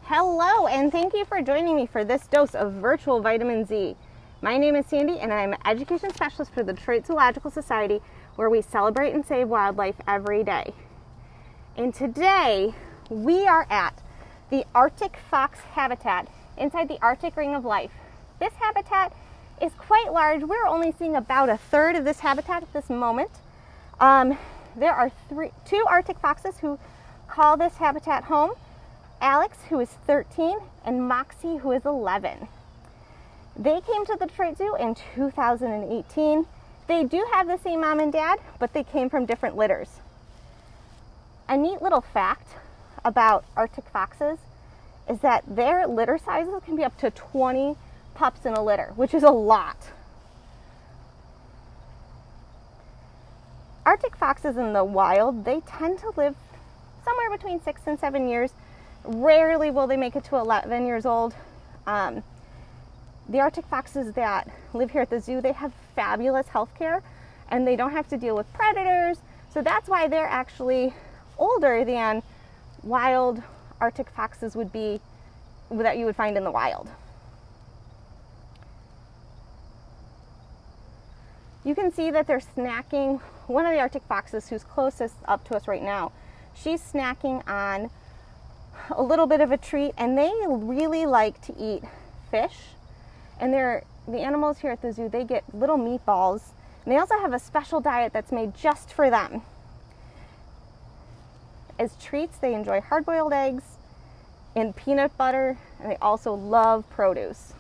Hello, and thank you for joining me for this dose of virtual vitamin Z. My name is Sandy, and I'm an education specialist for the Detroit Zoological Society, where we celebrate and save wildlife every day. And today, we are at the Arctic fox habitat inside the Arctic Ring of Life. This habitat is quite large. We're only seeing about a third of this habitat at this moment. There are two Arctic foxes who call this habitat home. Alex, who is 13, and Moxie, who is 11. They came to the Detroit Zoo in 2018. They do have the same mom and dad, but they came from different litters. A neat little fact about Arctic foxes is that their litter sizes can be up to 20 pups in a litter, which is a lot. Arctic foxes in the wild, they tend to live somewhere between 6 and 7 years. Rarely will they make it to 11 years old. The Arctic foxes that live here at the zoo, they have fabulous health care and they don't have to deal with predators. So that's why they're actually older than wild Arctic foxes would be that you would find in the wild. You can see that they're snacking. One of the Arctic foxes, who's closest up to us right now, she's snacking on a little bit of a treat, and they really like to eat fish. And the animals here at the zoo, they get little meatballs, and they also have a special diet that's made just for them. As treats, they enjoy hard-boiled eggs and peanut butter, and they also love produce.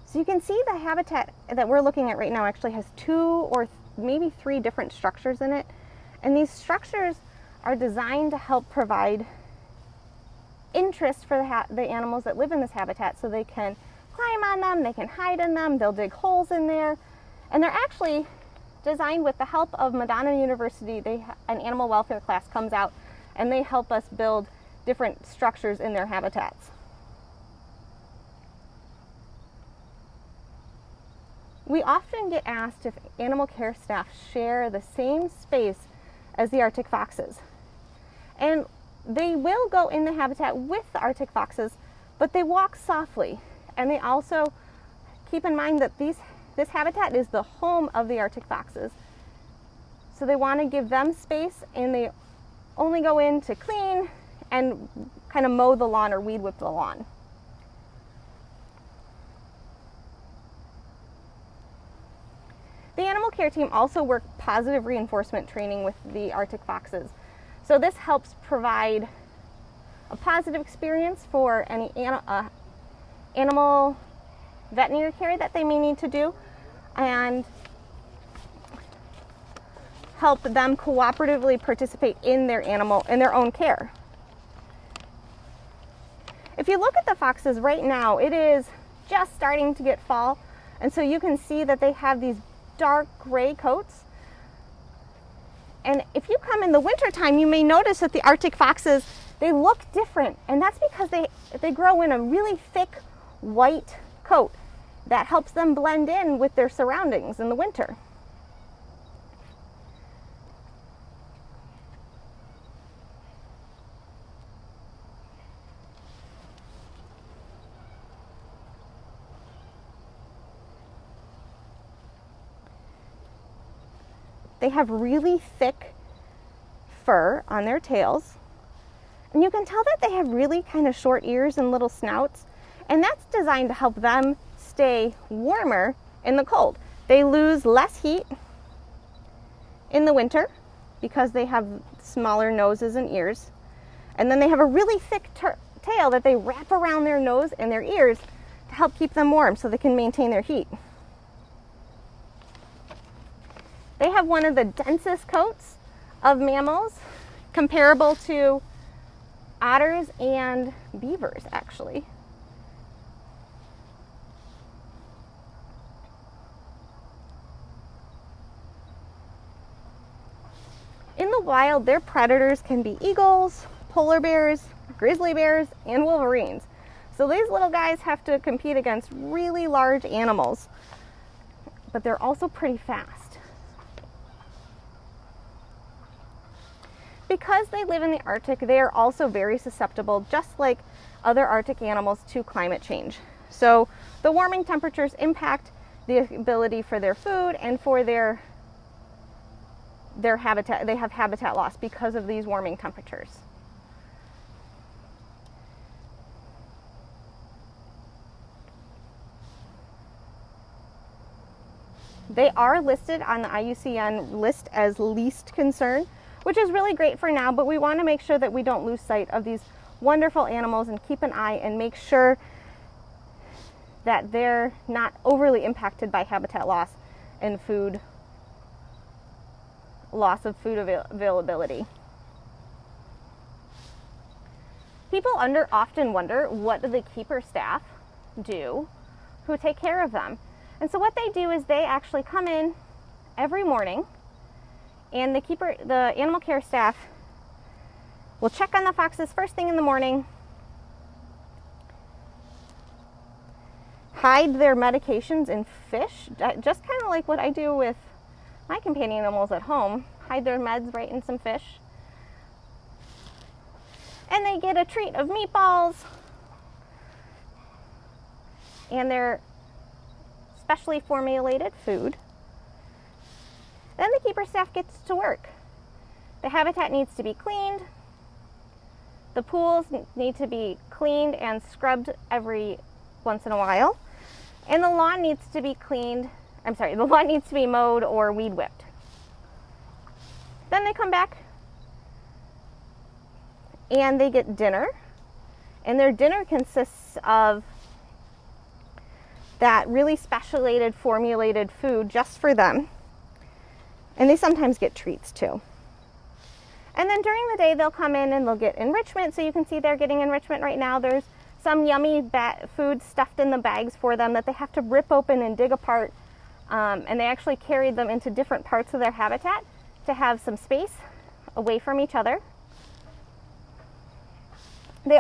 So you can see the habitat that we're looking at right now actually has 2 or maybe 3 different structures in it. And these structures are designed to help provide interest for the animals that live in this habitat, so they can climb on them, they can hide in them, they'll dig holes in there. And they're actually designed with the help of Madonna University. An animal welfare class comes out and they help us build different structures in their habitats. We often get asked if animal care staff share the same space as the Arctic foxes. And they will go in the habitat with the Arctic foxes, but they walk softly. And they also keep in mind that this habitat is the home of the Arctic foxes. So they want to give them space, and they only go in to clean and kind of mow the lawn or weed whip the lawn. The animal care team also work positive reinforcement training with the Arctic foxes. So this helps provide a positive experience for any animal veterinary care that they may need to do, and help them cooperatively participate in their own care. If you look at the foxes right now, it is just starting to get fall, and so you can see that they have these dark gray coats. And if you come in the wintertime, you may notice that the Arctic foxes, they look different, and that's because they grow in a really thick white coat that helps them blend in with their surroundings in the winter. They have really thick fur on their tails. And you can tell that they have really kind of short ears and little snouts. And that's designed to help them stay warmer in the cold. They lose less heat in the winter because they have smaller noses and ears. And then they have a really thick tail that they wrap around their nose and their ears to help keep them warm so they can maintain their heat. They have one of the densest coats of mammals, comparable to otters and beavers, actually. In the wild, their predators can be eagles, polar bears, grizzly bears, and wolverines. So these little guys have to compete against really large animals, but they're also pretty fast. Because they live in the Arctic, they are also very susceptible, just like other Arctic animals, to climate change. So the warming temperatures impact the ability for their food and for their habitat. They have habitat loss because of these warming temperatures. They are listed on the IUCN list as least concern, which is really great for now, but we want to make sure that we don't lose sight of these wonderful animals and keep an eye and make sure that they're not overly impacted by habitat loss and loss of food availability. People often wonder, what do the keeper staff do who take care of them? And so what they do is they actually come in every morning, and the animal care staff will check on the foxes first thing in the morning, hide their medications in fish, just kind of like what I do with my companion animals at home, hide their meds right in some fish. And they get a treat of meatballs and their specially formulated food. Then the keeper staff gets to work. The habitat needs to be cleaned. The pools need to be cleaned and scrubbed every once in a while. And the lawn needs to be the lawn needs to be mowed or weed whipped. Then they come back and they get dinner. And their dinner consists of that really specially formulated food just for them. And they sometimes get treats too. And then during the day, they'll come in and they'll get enrichment. So you can see they're getting enrichment right now. There's some yummy food stuffed in the bags for them that they have to rip open and dig apart. And they actually carried them into different parts of their habitat to have some space away from each other. The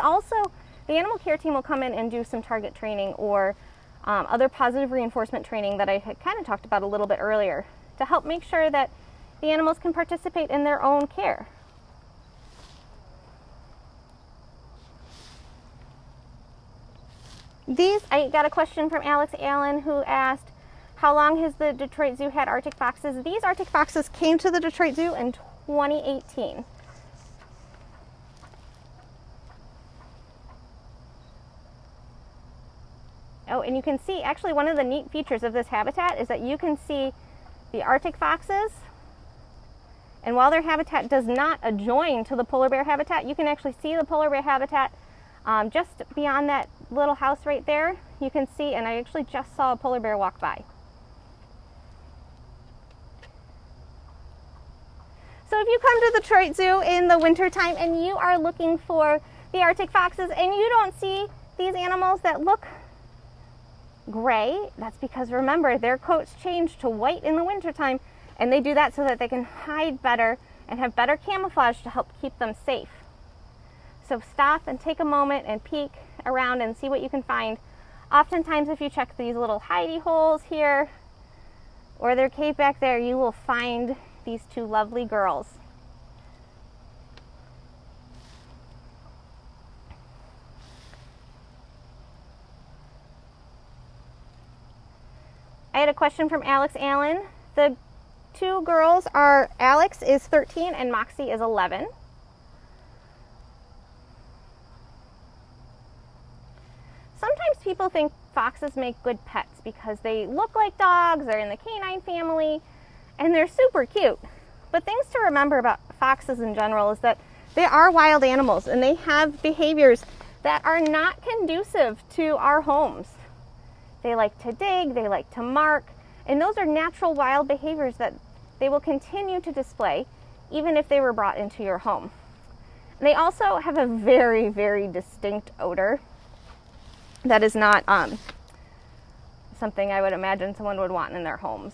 animal care team will come in and do some target training or other positive reinforcement training that I had kind of talked about a little bit earlier to help make sure that the animals can participate in their own care. I got a question from Alex Allen who asked, how long has the Detroit Zoo had Arctic foxes? These Arctic foxes came to the Detroit Zoo in 2018. Oh, and you can see, actually one of the neat features of this habitat is that you can see the Arctic foxes, and while their habitat does not adjoin to the polar bear habitat, you can actually see the polar bear habitat just beyond that little house right there. You can see, and I actually just saw a polar bear walk by. So if you come to the Detroit Zoo in the wintertime and you are looking for the Arctic foxes and you don't see these animals that look gray, that's because, remember, their coats change to white in the wintertime, and they do that so that they can hide better and have better camouflage to help keep them safe. So stop and take a moment and peek around and see what you can find. Oftentimes if you check these little hidey holes here or their cave back there, you will find these two lovely girls. I had a question from Alex Allen. The two girls are, Alex is 13 and Moxie is 11. Sometimes people think foxes make good pets because they look like dogs, they're in the canine family, and they're super cute. But things to remember about foxes in general is that they are wild animals and they have behaviors that are not conducive to our homes. They like to dig, they like to mark, and those are natural wild behaviors that they will continue to display even if they were brought into your home. And they also have a very, very distinct odor that is not something I would imagine someone would want in their homes.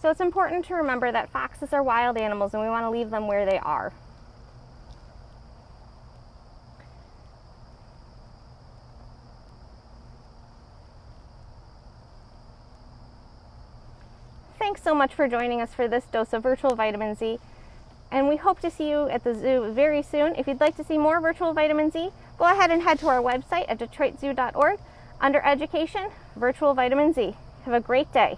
So it's important to remember that foxes are wild animals and we want to leave them where they are. Thanks so much for joining us for this dose of virtual vitamin Z. And we hope to see you at the zoo very soon. If you'd like to see more virtual vitamin Z, go ahead and head to our website at detroitzoo.org under Education, Virtual Vitamin Z. Have a great day.